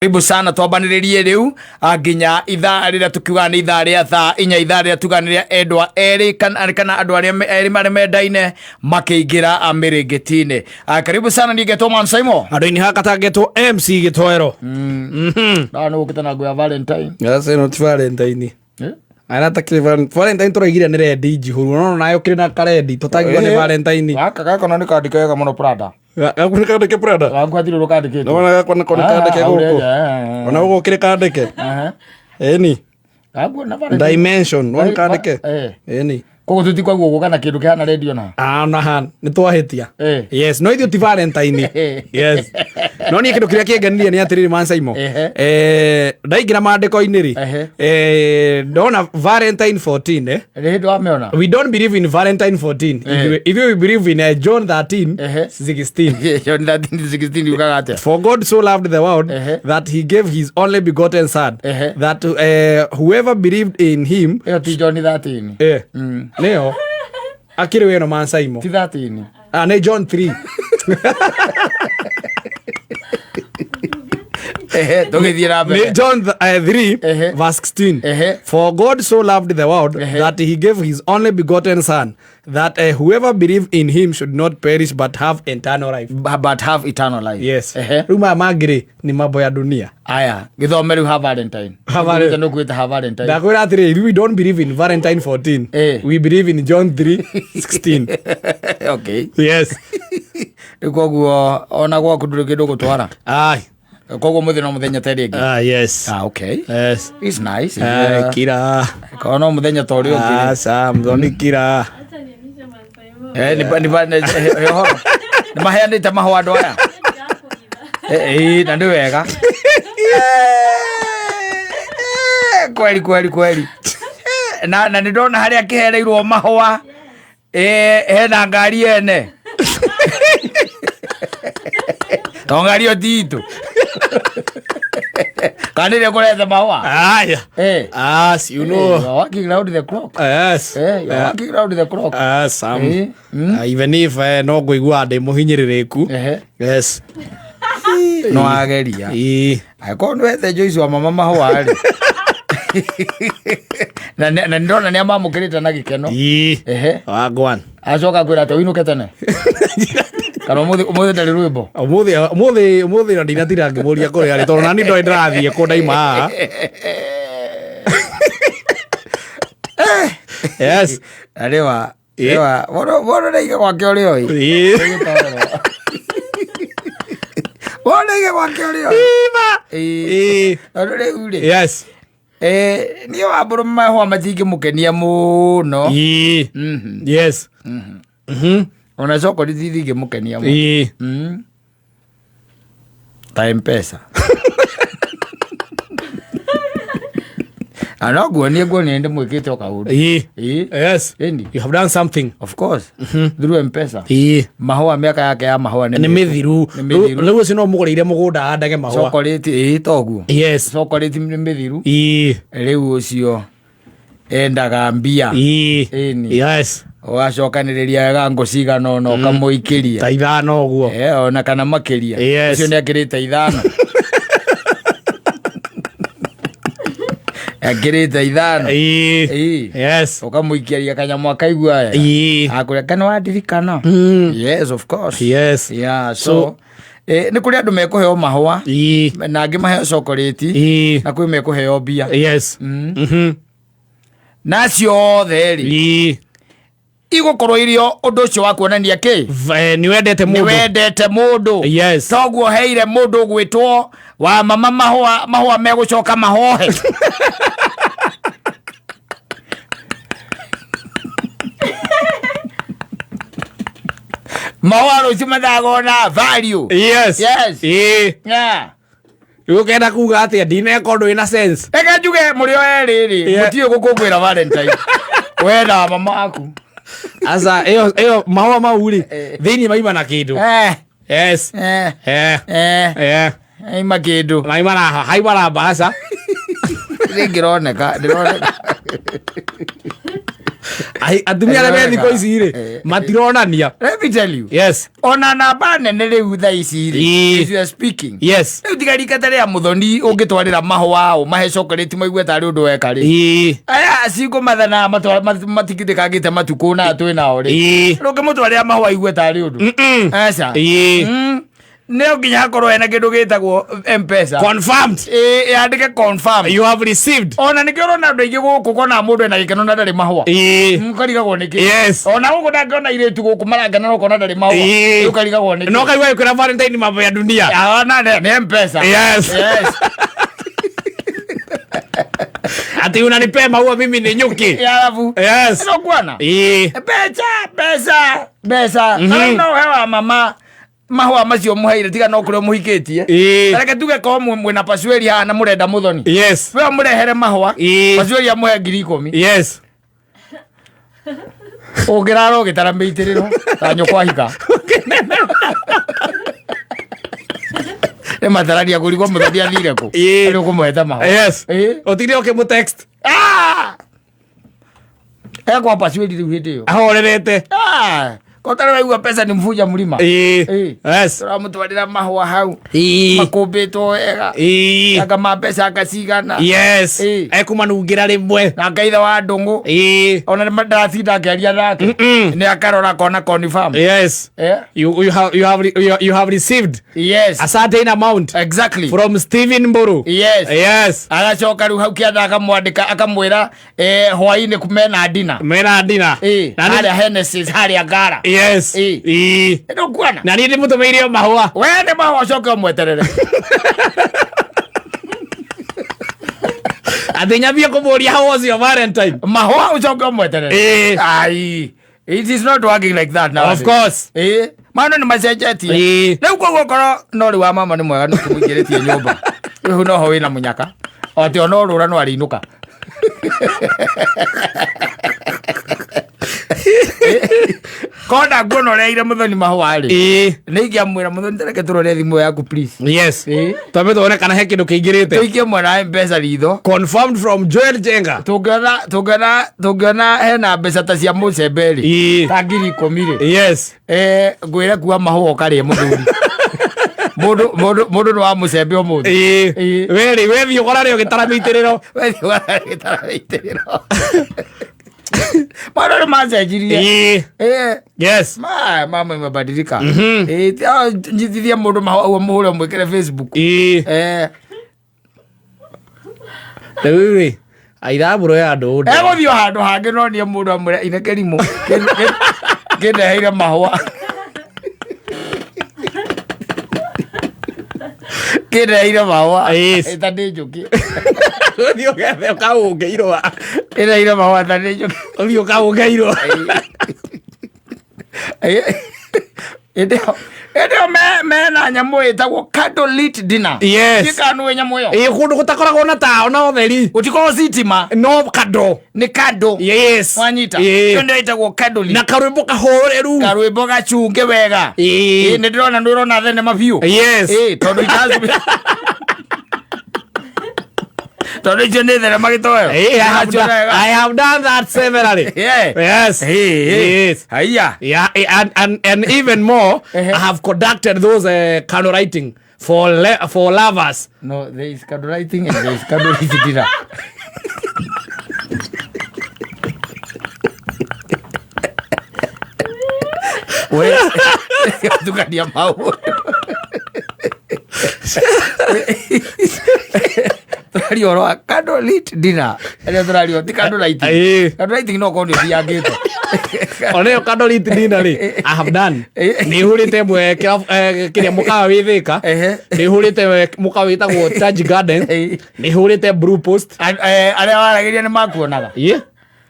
Karibu sana twambaniririe riu nginya ithaa riria tukiuga ni ithaa ria thaa inya ithaa riria tuganiriria endwa eri kana andu aria eri mari mendaine makiingira miringitini. Karibu sana ni Getwo Man Simon. Andu-ini haka Getwo MC Gitwero. Na no gukitana gwa Valentine. Yes, not Valentine. Anata Valentine turaigire ni rendi njihuru no nayo kiri na karendi tutagirwo ni Valentine. Gaka no ni kandi kega muno Prada. Gakuni kandike Prada. Gakwathire rukandike. No na gakona kandike guku. Ona ugo kire kandike. Eni. Gakwa na Valentine. Dimension no kandike. Eni. Kogo tutikwa gugu kana kindu kihana radio na. Na han ni twahitia. Yes, no ithu ti Valentine. Yes. No ni kindu kiria kiengenirie ni atiriri Man Simon. Ndaigira mandiko-ini ri. Ndona Valentine 14 Redo ameona. We don't believe in Valentine 14. If you believe in John 13 16. John 13:16 yukaga atia. For God so loved the world that he gave his only begotten son that whoever believed in him. Yo ti John 13. Neo akiri weno Man Simon. Ti 13. Ne John 3. John 3 verse 16. For God so loved the world that he gave his only begotten son that whoever believed in him should not perish but have eternal life. But have eternal life. Yes. Ruma magiri ni mambo ya dunia. Aya, githome riu ha Valentine. No kwita ha Valentine. Ndakwira atiri, we don't believe in Valentine 14. We believe in John 3:16. Okay. Yes. Ikoguo ona gwaku nduri kindu gutwara. Ai. Kogo muthenya muthenya teri egi. Yes. Okay. Yes. It's nice. Kira. Kono muthenya tori ongi. Sam doni kira. Ni mahea ta mahwa andu aya. Na ndi wega. Kweli. Na ni ndona haria kihereirwo mahwa. Hena ngari ene. Tongari otitu. Kanire kuretha mahwa. Aya. As you know. You're walking round the clock. Yes. You're walking round the clock. Sam. Even if no guigua ndi muhinyiririku. Yes. No ageria. Ako ndwethe Joyce wa mama mahwa ari. Na ndona ni amamukirite na gikeno. Wagwan. Acoka kwira to inuke tene. Kana umuthi ndari rwimbo. Umuthi na ndinatira ngimuria kuri ari tondu nani ndo ndirathie ku ndaima. Yes. Arewa. Woro ndaiga gwake uri oi. Woro ndaiga gwake uri oi. Ore ure. Yes. Ni waburu mahwa matingi mukenia muno. Yes. Ona soko dithingi mukenia muno. Ta M-Pesa. Guonie ndi mwikite okaundu. Yes. You have done something. Of course. Through M-Pesa. Mahua miaka yake ya mahua ni mithiru. Riu ucio no mugoreire mugunda handage mahua. Chocolate toguo. Yes. Chocolate ni mithiru. Riu ucio endaga mbia. Yes. Wacokaniriria wega ngo cigana no kamuikiria. Ta ithano guo. Ona kana makiria. Ucio ni akirite ithano. Akirite ithano. Yes. Ukamuikiria kanyamu akaigua aya. Akuria kana wadirikana. Yes, of course. Yes. Yeah, so ni kuri andu mekuheo mahwa na angi maheo chocolate na kwi mekuheo bia. Yes. Nacio theri igukorwo irio undu ucio wa kuonania ki ni wendete mundu. Yes. Toguo heire mundu gwitwo wa mama mahwa megucoka mahohe. Mahwa rucio mathagona value. Yes. Yeah. Ukenda kuga atia ndineka undu ina sense. Eka njuge muri o eriri mutie gukungwira Valentine. Wena mama aku. Asa eyo mahwa mauri thini maima na kindu. Yes. Maima kindu. Maima na haibara basa. Ndironeka. atumia arĩa me thikũ ici rĩ matironania. Let me tell you. Yes. Ona namba nene rĩu thaa ici rĩ, as you are speaking. Yes. Rĩu tigarikate rĩa Muthoni ũngĩtwarĩra mahũa mahe chocolate maigue tarĩ ũndũ weka rĩ. Aya cingo mathana matikithĩkangĩte matukũ na twĩ nao rĩ. Rĩu ũngĩmũtwarĩra mahũa aigue tarĩ ũndũ. Aca. Neo nginya hakorwo ena kĩndũ gĩtagwo M-Pesa. Confirmed. Yandĩke confirm. You have received. Ona nĩkĩo ũrona andũ aingĩ gũkũ kona mũndũ ena gĩkeno na ndarĩ mahũa. Ũkarigagwo nĩkĩ. Yes. Ona gũkũ ndangĩona airĩtu gũkũ marangana no kona ndarĩ mahũa. Ũkarigagwo nĩkĩ. No kaigua kwĩna Valentine mambo ya dunia. Ona nĩ M-Pesa. Yes. Ati unanipea maua mimi ni nyuki. Alafu. Yes. Ndio kuona. Pesa. No hewa mama. Mahua macio muhaire tiga no kure muhikitie. Reke tuge ko mwena Pacweli hana murenda Muthoni. Yes. We murehere mahua. Pacweli amuhe 10,000. Yes. Ungiraro gitarameitiriro ta nyokwa hika. Matararia kurigwo Muthoni athire ku. Ari ukumuheta mahua. Yes. Otire oke text. Kwa Pacweli riu hindi yo. Ahorerete. Kotara waigua pesa ni mvuja mlima. Yes. Turamutwarira mahua hau. Makumbitwo wega. Aka mapesa akacigana. Yes. Ekumanungira rimwe. Na kaitha wa ndungu. Ona ndatinda akiaria nake. Ni akarora kona confirm. Yes. You have received. Yes. A certain amount. Exactly. From Stephen Mburu. Yes. Yes. Agacoka riu hau kianda akamwandika akamwira hwaini kumena dina. Mena dina. Haria Hennessy haria Ngara. Yes. Ndio kuona. Na niĩ ndĩmũtũmĩire mahũa. Wende mahũa coke mweterere. Atĩ nyambie kũmũria how was your Valentine? Mahũa ucoke mweterere. Ai. It is not working like that now. Of course. Maana ni macenjetie. Rĩu koguo korwo no rĩ wa mama nĩ mwega nĩkũmũingĩrĩtie nyũmba. Rĩu no ho wĩna mũnyaka. Oti ona ũrũra no arĩinũka. Konda nguona ũrĩa ire Muthoni mahũa rĩ. Nĩ ingĩamwĩra Muthoni tareke tũrore thimũ yaku please. Yes. Twambe tuone kana he kĩndũ kĩingĩrĩte. Tũikie mwena M-Pesa ritho. Confirmed from Joel Jenga. Tũngĩona hena mbeca ta cia mũcembe rĩ. Ta 10,000 rĩ. Yes. Ngwĩre kuwa mahũa ũkarĩe mũthuri. Mũndũ nĩ wa mũcembe ũmũthĩ. Weri wethi ũkorare ũgĩtara mĩitĩrĩro. Maana ni macenjirie. Yes. Mama imebadilika. Njithithia mundu mahua muhure mwekere Facebook. Rĩu airaburo ya andũ. Egũthio handũ hangĩ no nie mundu amwĩra ine kĩrimũ. Kĩndeheire mahua. Kĩndeheire mahua. Ĩta ndĩ njũkĩ. Ũthiĩ ũgethe ũkaũngeirwo. Kĩndeheire mahua ta ndĩ njũkĩ. Ũthiĩ ũkaũngeirwo. Ndio mena nyamũ ĩtagwo candlelit dinner. Yes. Gĩkanũ nyamũ ĩyo. Kũndũ gũtakoragwo na tawa na ũtheri. Gũtikoragwo sitima. No kando. Nĩ kando. Yes. Wanyita. Ndio ĩtagwo candlelit. Na karwĩmbo kahũrĩru. Karwĩmbo gachunge wega. Nĩ ndĩrona nĩũrona thenema biũ. Yes. Tondũ itazu. Tondũ icio nĩ thenema gĩtoero. I have done that severally. Yes. Yes. Haya. Yeah, and even more, I have conducted those candle writing for lovers. No, there is candle writing and there is candle dinner. Wewe tukania mau. Turario candlelit dinner. Ele turario ti candlelight. Candlelight no kondi thiangite. One candlelit dinner ri I have done. Ni hurite mwe kiria mukawa withika. Ni hurite mukawa witagwo Taj Garden. Ni hurite Blue Post. Aria waragiria ni makuonaga.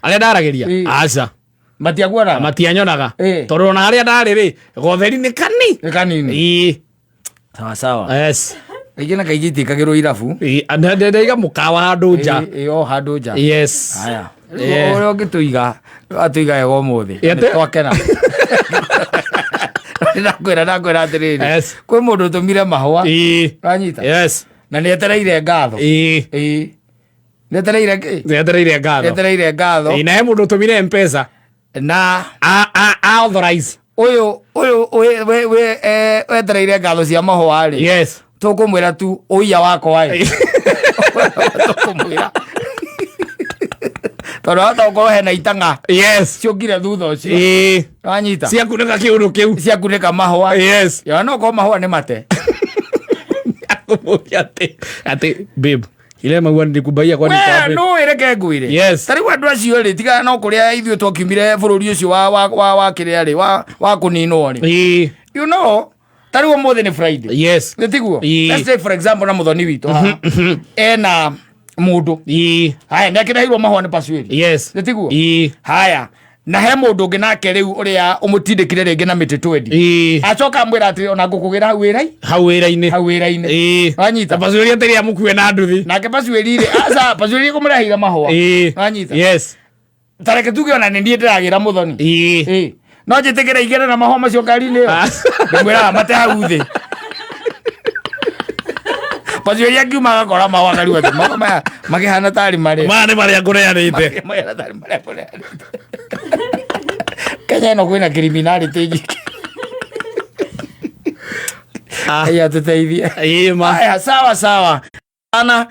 Aria ndaragiria. Aca. Matiaguonaga. Matianyonaga. Tondu na aria ndari ri gotheri ni kani. Ni kanini. Sawa sawa. Yes. Igina kaigiti kagiro irafu. Ndaiga mukawa handu nja. Handu nja. Yes. Haya. Oro ngituiga. Atuiga ego muthi. Twakena. Ndakwira atiriri. Yes. Kwi mundu tumire mahua. Ranyita. Yes. Na nietereire ngatho. Nietereire ngatho. Nietereire ngatho. Na he mundu tumire M-Pesa. na authorize uyu wetereire ngatho cia mahũa rĩ, yes tũkũmwĩra tu ũiya wakwa ĩ tũkũmwĩra tondũ hata gũkorwo hena itang'a yes ciũkire thutha ũcio wanyita ciakunĩka kĩũndũ kĩu ciakunĩka mahũa yes ya no korwo mahũa nĩ mate ati babe ile magua ndikubaia kwa nikabe no ereke ngwire yes tari wandu acio ri tiga no kuria ithuĩ twakiumire bũrũri ũcio wa kĩrĩa rĩ wa kũninwo rĩ you know tari ũmũthĩ nĩ Friday yes nĩtiguo let's say for example na mũthoni witũ ena mũndũ haya nĩakĩrehirwo mahũa nĩ Pasweli yes nĩtiguo haya na he mũndũ ũngĩ nake rĩu ũrĩa ũmũtindĩkire rĩngĩ na mĩtĩ twendi acoka mwĩra atĩ ona ngũkũgĩra hau wĩra-inĩ wanyita Pasweli atĩrĩ amũkue na nduthi nake Pasweli rĩ aca Pasweli kũmũrehire mahũa wanyita yes tareke tuge ona nĩ niĩ ndĩragĩra mũthoni no njĩtĩkĩre igĩre na mahũa macio ngari-inĩ ĩyo ndĩmwĩraga mate hau thĩ Pasweli akiuma agakora mahũa ngari atĩ mahũa maya makĩhana tarĩ marĩa maya nĩ marĩa ngũreanĩte makĩhana tarĩ marĩa ngũreanĩte Kenya ĩno kwĩna criminality nyingĩ aya tũteithie ĩma aya sawa ana